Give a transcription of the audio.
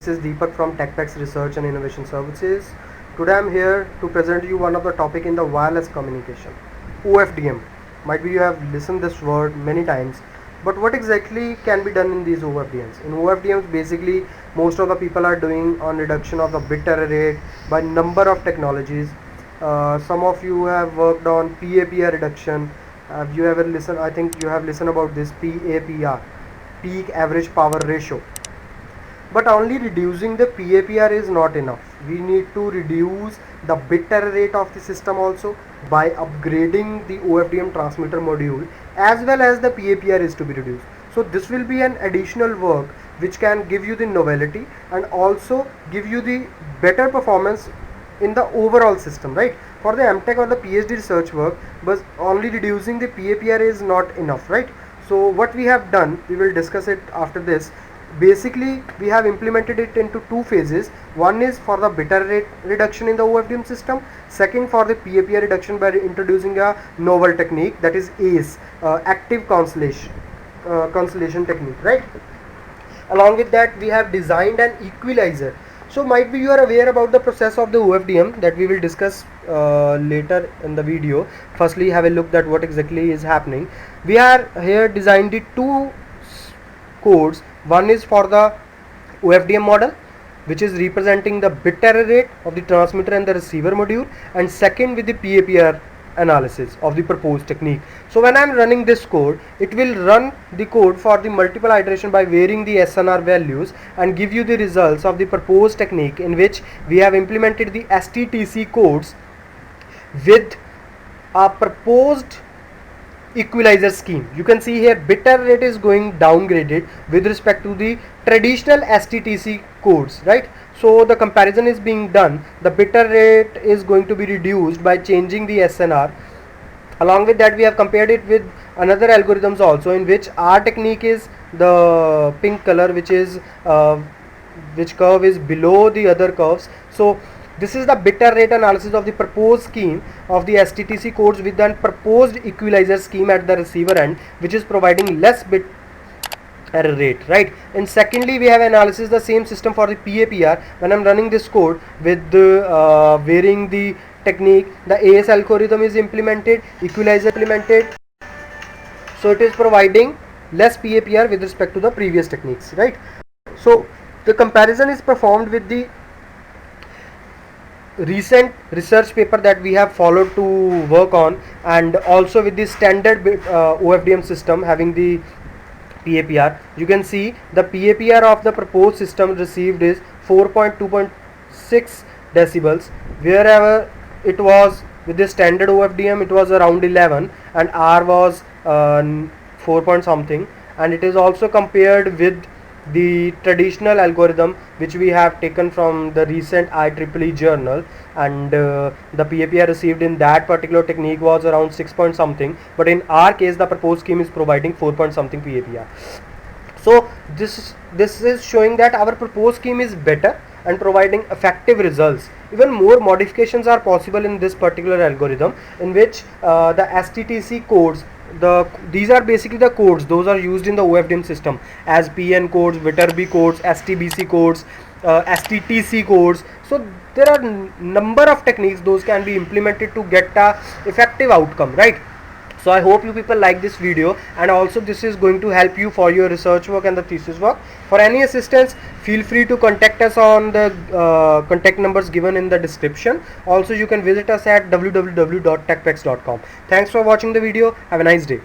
This is Deepak from TechPex Research and Innovation Services. Today I'm here to present you one of the topic in the wireless communication, OFDM. Might be you have listened this word many times, but what exactly can be done in these OFDMs? In OFDMs, basically most of the people are doing on reduction of the bit error rate by number of technologies. Some of you have worked on PAPR reduction. Have you ever listened? I think you have listened about this PAPR, peak average power ratio. But only reducing the PAPR is not enough. We need to reduce the bit error rate of the system also by upgrading the OFDM transmitter module, as well as the PAPR is to be reduced. So this will be an additional work which can give you the novelty and also give you the better performance in the overall system, right? For the MTech or the PhD research work, but only reducing the PAPR is not enough, right? So what we have done, we will discuss it after this. Basically, we have implemented it into two phases. One is for the bit error rate reduction in the OFDM system. Second, for the PAPR reduction by introducing a novel technique, that is ACE, active cancellation technique, right? Along with that, we have designed an equalizer. So might be you are aware about the process of the OFDM that we will discuss later in the video. Firstly, have a look at what exactly is happening. We are here designed the two codes. One is for the OFDM model, which is representing the bit error rate of the transmitter and the receiver module, and second with the PAPR analysis of the proposed technique. So when I am running this code, it will run the code for the multiple iteration by varying the SNR values and give you the results of the proposed technique, in which we have implemented the STTC codes with a proposed equalizer scheme. You can see here bit error rate is going downgraded with respect to the traditional STTC codes, right? So the comparison is being done. The bit error rate is going to be reduced by changing the SNR. Along with that, we have compared it with another algorithms also, in which our technique is the pink color, which is which curve is below the other curves. So this is the bit error rate analysis of the proposed scheme of the STTC codes with an proposed equalizer scheme at the receiver end, which is providing less bit error rate, right? And secondly, we have analysis the same system for the PAPR. When I'm running this code with varying the technique, the AS algorithm is implemented, equalizer implemented, so it is providing less PAPR with respect to the previous techniques, right? So the comparison is performed with the recent research paper that we have followed to work on, and also with the standard OFDM system having the PAPR. You can see the PAPR of the proposed system received is 4.2.6 decibels, wherever it was with the standard OFDM it was around 11 and R was 4 point something, and it is also compared with the traditional algorithm which we have taken from the recent IEEE journal, and the PAPR received in that particular technique was around 6 point something, but in our case the proposed scheme is providing 4 point something PAPR. So this is showing that our proposed scheme is better and providing effective results. Even more modifications are possible in this particular algorithm, in which the STTC codes, these are basically the codes those are used in the OFDM system as PN codes, Viterbi codes, STBC codes, STTC codes. So there are number of techniques those can be implemented to get a effective outcome, right? So I hope you people like this video, and also this is going to help you for your research work and the thesis work. For any assistance, feel free to contact us on the contact numbers given in the description. Also you can visit us at www.techpex.com. Thanks for watching the video. Have a nice day.